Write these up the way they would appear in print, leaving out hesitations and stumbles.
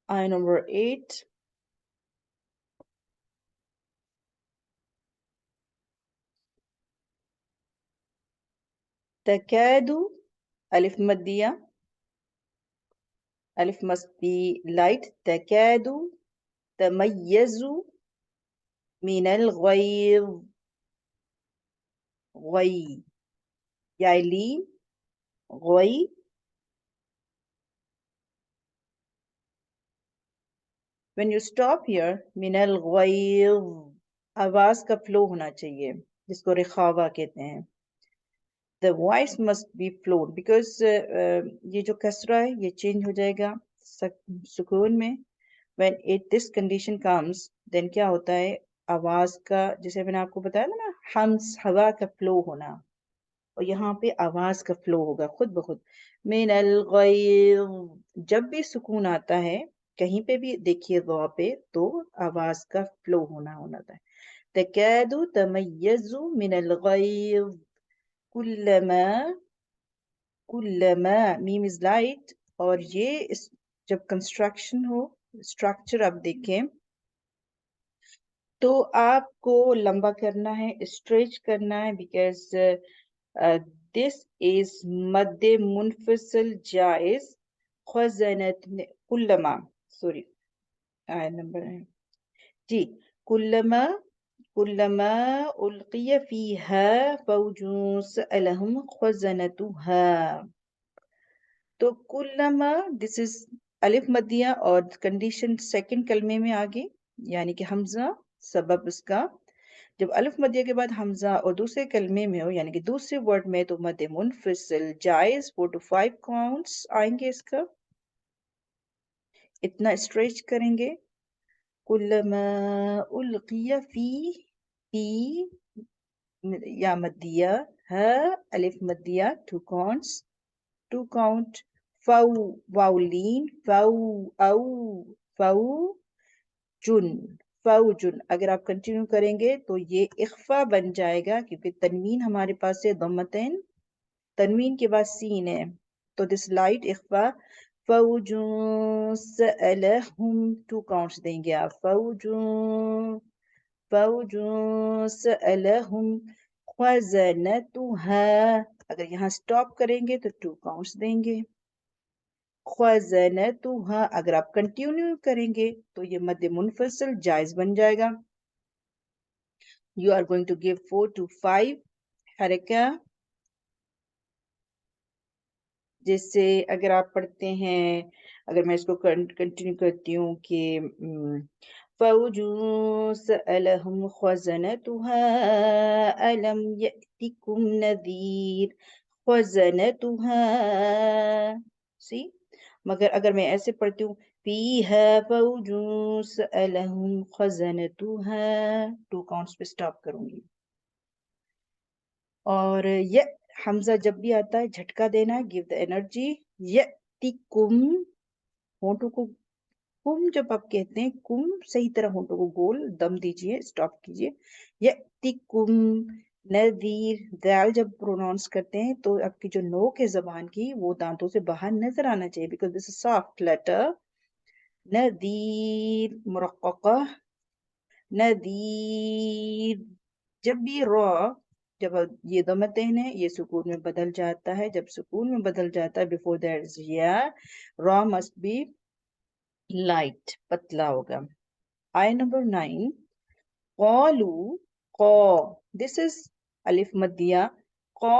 Ayah number 8. Takadu, alif maddiya. Alif must be light. Takadu tamayyazu min al-ghayz. Ghay. Yailin. Ghay. When you stop here, min al-ghayz, आवाज का flow होना चाहिए, जिसको रिखावा कहते हैं. The voice must be flowed because ये जो कसरा है ये चेंज हो जाएगा सुकून में. When this condition comes, then क्या होता है, आवाज का, जैसे मैंने आपको बताया था ना, हम्स, हवा का फ्लो होना, और यहाँ पे आवाज का फ्लो होगा खुद बखुद. मिन अल गैज़, जब भी सुकून आता है कहीं पे भी देखिए ज़ा पे, तो आवाज का फ्लो होना होना था. तकादु तमय्यज़ु मिन अल गैज़ कुल्लमा. कुल्लमा मीम इज लाइट, और ये जब कंस्ट्रक्शन हो, स्ट्रक्चर आप देखें तो आपको लंबा करना है, स्ट्रेच करना है, बिकॉज दिस इज मद्दे मुनफसिल जायज. खज़नत कुल्लमा, सॉरी आया नंबर है जी. कुल्लमा कुल्लमा उल्किया फीहा फौजुन सअलहुम खज़नतुहा. तो कुल्लमा, दिस इज अलिफ मदिया, और कंडीशन सेकंड कलमे में आगे, यानी कि हमजा सबब उसका, जब अलिफ मदिया के बाद हमजा और दूसरे कलमे में हो, यानी कि दूसरे वर्ड में, तो मद मुनफसिल जायज 4 to 5 काउंट्स आएंगे इसका. इतना स्ट्रेच करेंगे. कुल्लमा उल्किया फी या मदिया है, अलिफ मदिया 2 काउंट्स, 2 काउंट. फाउ, वाउलीन, फाउ, औ, फाउ जुन, फाउजुन. अगर आप कंटिन्यू करेंगे तो ये इख्फा बन जाएगा, क्योंकि तनवीन हमारे पास है दम्मतैन, तनवीन के बाद सीन है, तो दिस लाइट इख्फा. फौजुन सअलहुम, 2 काउंट्स देंगे आप. फौजुन, फौजुन सअलहुम खज़नतुहा. अगर यहाँ स्टॉप करेंगे तो 2 काउंट्स देंगे. ख्वाज़नतुहा, अगर आप कंटिन्यू करेंगे तो ये मद मुनफसिल जायज बन जाएगा. You are going to give 4 to 5 हरका. जैसे अगर आप पढ़ते हैं, अगर मैं इसको कंटिन्यू करती हूँ कि फौजुन सअलहुम खज़नतुहा अलम यअतिकुम नज़ीर खज़नतुहा. सी, मगर अगर मैं ऐसे पढ़ती हूँ फीहा फौजुन सअलहुम खज़नतुहा, 2 काउंट्स पे स्टॉप करूंगी. और ये हमजा जब भी आता है झटका देना है, गिव द एनर्जी. यतिकुम, होंठों को कुम जब आप कहते हैं, कुम सही तरह होंठों को गोल दम दीजिए, स्टॉप कीजिए. यतिकुम नदीर, दाल जब प्रोनाउंस करते हैं तो आपकी जो नोक है जबान की, वो दांतों से बाहर नजर आना चाहिए, because this is soft letter. नदीर मुरक्कका, नदीर. जब भी रॉ, जब ये दमतैन है, ये सुकून में बदल जाता है. जब सुकून में बदल जाता है, बिफोर दैट इज या, रॉ मस्ट बी लाइट, पतला होगा. आई नंबर 9. कॉलू, कौ, दिस इज अलिफ मदिया. कौ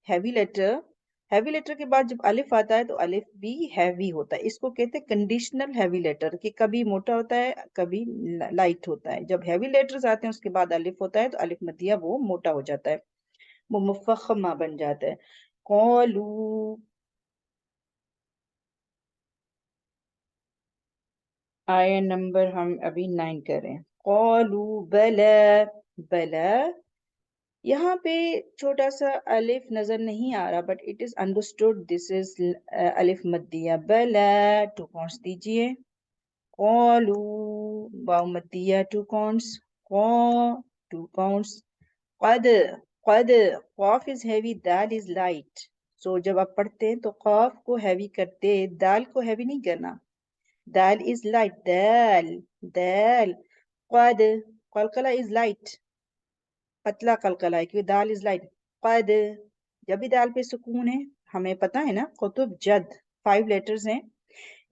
हैवी लेटर. हैवी लेटर के बाद जब अलिफ आता है तो अलिफ भी हैवी होता है. इसको कहते हैं कंडीशनल हैवी लेटर, कि कभी मोटा होता है कभी लाइट होता है. जब हैवी लेटर्स आते हैं उसके बाद अलिफ होता है तो अलिफ मदिया वो मोटा हो जाता है, वो मुफख्खमा बन जाता है. कौलू. आया नंबर हम अभी 9 कर रहे हैं. कौलू बला. बला, यहाँ पे छोटा सा अलिफ नजर नहीं आ रहा, but it is understood this is अलिफ मद्दिया. बला, 2 काउंट्स दीजिए. कौलू, वाव मद्दिया 2 काउंट्स. कौ, 2 काउंट्स. कद, कद, कॉफ इज हैवी, दाल इज लाइट. सो जब आप पढ़ते हैं तो कॉफ को हैवी करते, दाल को हैवी नहीं करना. Dal is light. Dal. قد. قلقلة is light. पतला कलकला है क्योंकि दाल इज लाइट. قد. जब भी दाल पे सुकून है, हमें पता है ना, कुतुब जद 5 लेटर्स हैं,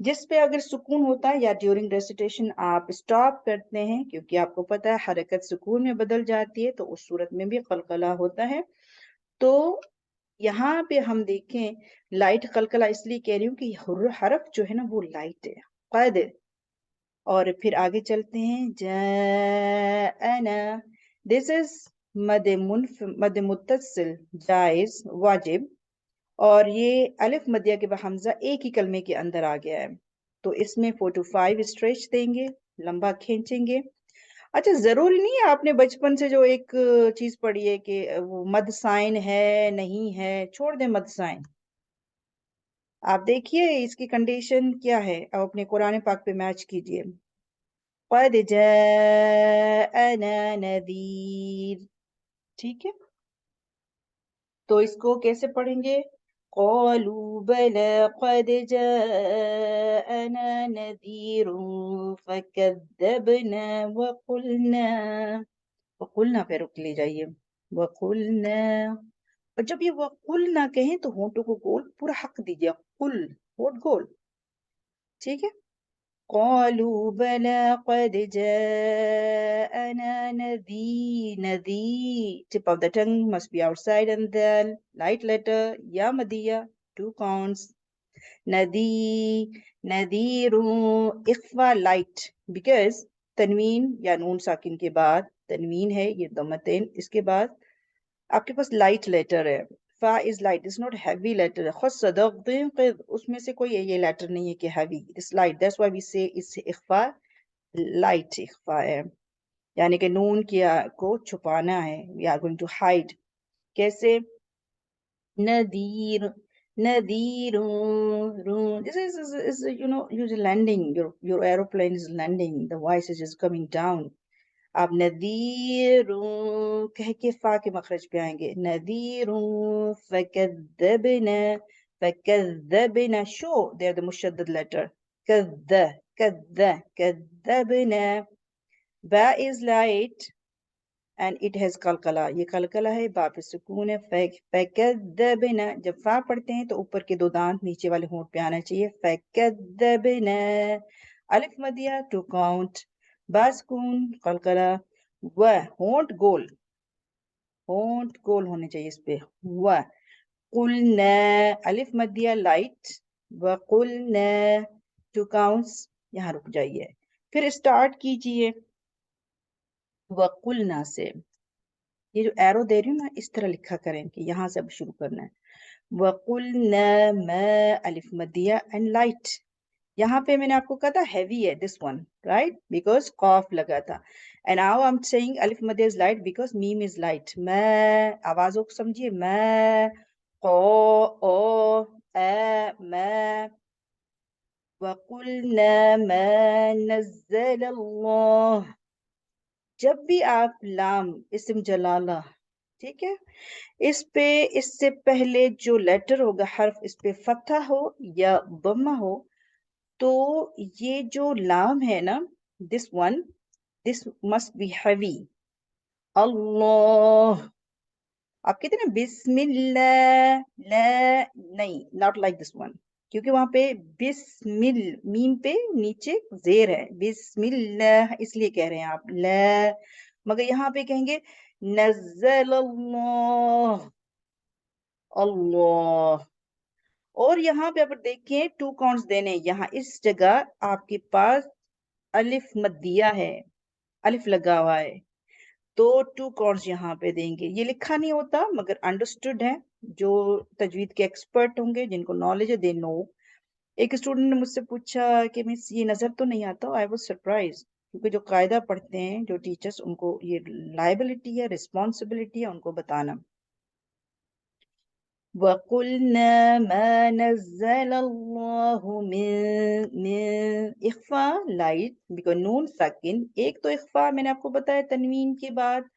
जिस पे अगर सुकून होता है या ड्यूरिंग रेसिटेशन आप स्टॉप करते हैं, क्योंकि आपको पता है हरकत सुकून में बदल जाती है, तो उस सूरत में भी कलकला होता है. तो यहाँ पे हम देखें लाइट कलकला इसलिए कह रही हूँ कि हरफ जो है ना वो लाइट है. कद. और फिर आगे चलते हैं. जाना. दिस इज मद मुत्तसिल जायज वाजिब. और ये अलिफ मदिया के बाद हमजा एक ही कलमे के अंदर आ गया है, तो इसमें 4 to 5 स्ट्रेच देंगे, लंबा खींचेंगे. अच्छा, जरूरी नहीं है आपने बचपन से जो एक चीज पढ़ी है कि वो मद साइन है नहीं है, छोड़ दें मद साइन. आप देखिए इसकी कंडीशन क्या है, अब अपने कुरान पाक पे मैच कीजिए. قد جاءنا नذीर. ठीक है, तो इसको कैसे पढ़ेंगे. قالوا بلى قد جاءنا نذير فكذبنا وقلنا पे रुक ले जाइए. वकुलना. और जब ये वकुलना कहें तो होंठों को गोल पूरा हक दीजिए. कुल. होंठ गोल. ठीक है. قالوا بلى قد جاءنا نذير. Tip of the tongue must be outside and then light letter ya madiyya 2 counts. Nazir इख्फा light because तनवीन या नून साकिन के बाद तनवीन है, ये दमतैन, इसके बाद आपके पास लाइट लेटर है. फा is light, is not heavy letter है. खुद सदक़ उसमें से कोई ये लेटर नहीं है कि heavy, it's light. That's why we say इससे इख्फा लाइट इख्फा है, यानी कि नून को छुपाना है. We are going to hide. कैसे. नदीर. नदीर. This is you know you're landing, your aeroplane is landing, the voice is just coming down. आप नदीर कह के फा के मखरज पे आएंगे. नदीर. फकद्दबना. फकद्दबना शो देयर द मुशद्दद लेटर. कद्द. कद्द. कद्दबना. बा is light and it has कलकला. ये कलकला है, बा पे सुकून है. फकद्दबना. जब फा पढ़ते हैं तो ऊपर के 2 दांत नीचे वाले होंठ पे आना चाहिए. फकद्दबना. अलिफ मदिया 2 काउंट. बासकून कलकला. व होंठ गोल. होंठ गोल होने चाहिए इस पे. व कुलना. अलिफ मदिया लाइट. व कुलना 2 काउंट्स. यहाँ रुक जाइए, फिर स्टार्ट कीजिए व कुलना से. ये जो एरो दे रही हूँ ना, इस तरह लिखा करें कि यहाँ से अब शुरू करना है. व कुलना मा अलिफ मदिया एंड लाइट. यहाँ पे मैंने आपको कहा था हैवी है दिस वन, राइट, बिकॉज कॉफ लगा था. And now I am saying अलिफ मद is light because meme is light. मैं आवाजों को समझिए. मैं को ओ ए मैं. वकुलना मा नज़्ज़ल अल्लाह. जब भी आप लाम इस्म जलाला, ठीक है, इस पे इससे पहले जो लेटर होगा हर्फ, इस पे फतहा हो या दम्मा हो, तो ये जो लाम है ना, this one, this must be heavy. अल्लाह. आप कहते हैं ना बिस्मिल्लाह, ला, नहीं, नॉट लाइक दिस वन, क्योंकि वहां पे बिस्मिल मीम पे नीचे जेर है. बिस्मिल्लाह इसलिए कह रहे हैं आप ला, मगर यहाँ पे कहेंगे नज़्ज़ल अल्लाह. अल्लाह. और यहाँ पे आप देखें 2 काउंट्स देने. यहाँ इस जगह आपके पास अलिफ मद्दिया है, अलिफ लगा हुआ है, तो 2 काउंट्स यहाँ पे देंगे. ये लिखा नहीं होता मगर अंडरस्टूड है. जो तजवीद के एक्सपर्ट होंगे, जिनको नॉलेज है, दे नो. एक स्टूडेंट ने मुझसे पूछा कि मिस ये नजर तो नहीं आता. आई वाज सरप्राइज, क्योंकि जो कायदा पढ़ते हैं जो टीचर्स, उनको ये लाइबिलिटी है, रिस्पॉन्सिबिलिटी है उनको बताना. وقلنا ما نزل الله من इख्फा लाइट बिकॉज नून साकिन. एक तो इख्फा मैंने आपको बताया तनवीन के बाद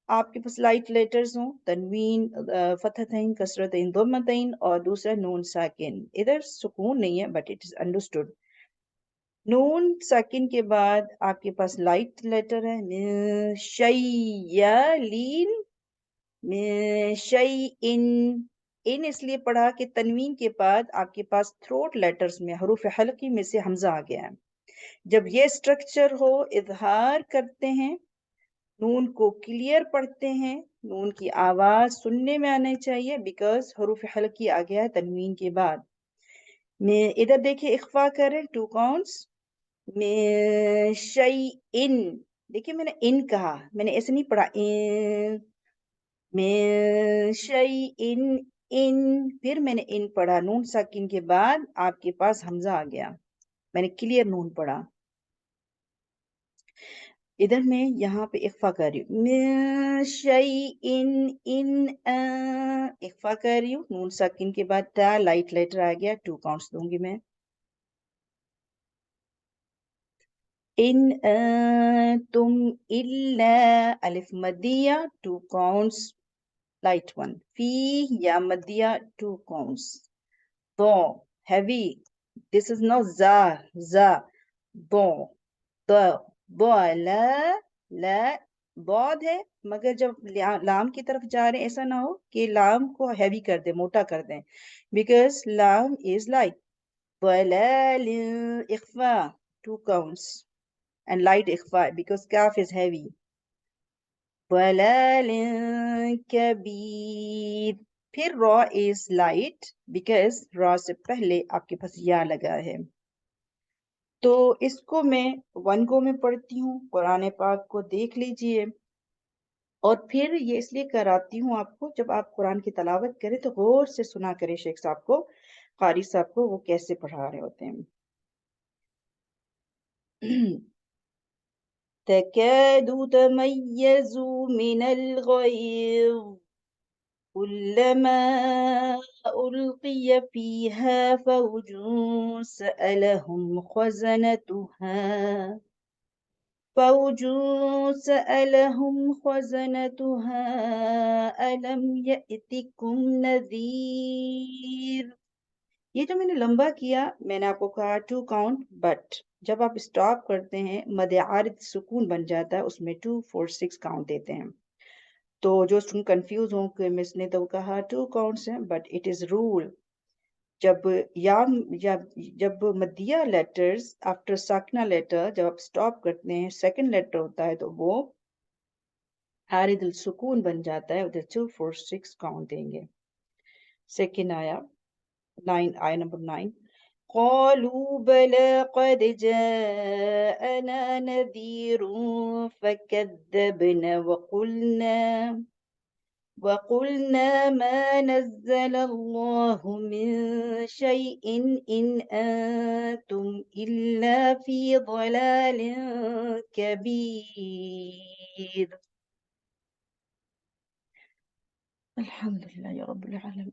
आपके पास लाइट लेटर्स हों, तनवीन, फतहतैन, कसरतैन, दम्मतैन, और दूसरा नून साकिन. इधर सुकून नहीं है बट इट इज अंडरस्टूड. नून साकिन के बाद आपके पास लाइट लेटर है, मिन शय्यालीन, मिन शयइन। इन इसलिए पढ़ा कि तनवीन के बाद आपके पास थ्रोट लेटर्स में हरूफ हल्की में से हमजा आ गया है। जब ये स्ट्रक्चर हो, इजहार करते हैं, नून को क्लियर पढ़ते हैं, नून की आवाज सुनने में आनी चाहिए, बिकॉज हरूफ हल्की आ गया है तनवीन के बाद। मैं इधर देखिए, इख्फा करें, 2 काउंट्स, में शई इन। देखिए मैंने इन कहा, मैंने ऐसे नहीं पढ़ा इन, में शई इन, फिर मैंने इन पढ़ा, नून साकिन के बाद आपके पास हमजा आ गया, मैंने क्लियर नून पढ़ा। इधर मैं यहाँ पे इख्फा कर रही हूँ, में शई इन इख्फा कर रही हूँ, नून साकिन के बाद ता लाइट लेटर आ गया, 2 काउंट्स दूंगी मैं। इन तुम इल्ला, अलिफ मदिया, 2 counts, light one. Fi ya madya, 2 counts. Do, heavy. This is not za, za. Do, do, do, la, la, बहुत है, मगर जब लाम की तरफ जा रहे हैं ऐसा ना हो कि लाम को हैवी कर दे, मोटा कर दें, बिकॉज लाम इज लाइट। इख्फा, 2 counts, and light इख्फा because kaf is heavy. ضلال कबीर, फिर रॉ इज लाइट बिकॉज रॉ से पहले आपके पास या लगा है। तो इसको मैं 1 गो में पढ़ती हूँ, कुरान पाक को देख लीजिए, और फिर ये इसलिए कराती हूँ आपको, जब आप कुरान की तलावत करें तो गौर से सुना करें शेख साहब को, कारी साहब को, वो कैसे पढ़ा रहे होते हैं। تكاد تميز من الغيظ كلما ألقي فيها فوج سألهم خزنتها ألم يأتكم نذير। ये जो मैंने लंबा किया, मैंने आपको कहा 2 काउंट, बट जब आप स्टॉप करते हैं मद आरिद सुकून बन जाता है, उसमें 2 4 6 काउंट देते हैं। तो जो स्टूडेंट कंफ्यूज हो कि मिस ने तो कहा 2 काउंट्स हैं, बट इट इज रूल। जब या जब मदिया लेटर्स आफ्टर साकना लेटर जब आप स्टॉप करते हैं, सेकंड लेटर होता है, तो वो आरिद सुकून बन जाता है, उधर 2 4 6 काउंट देंगे। सेकंड आया 9, आया नंबर 9, قالوا بلى قد جاءنا نذير فكذبنا وقلنا ما نزل الله من شيء إن أنتم إلا في ضلال كبير. الحمد لله يا رب العالمين.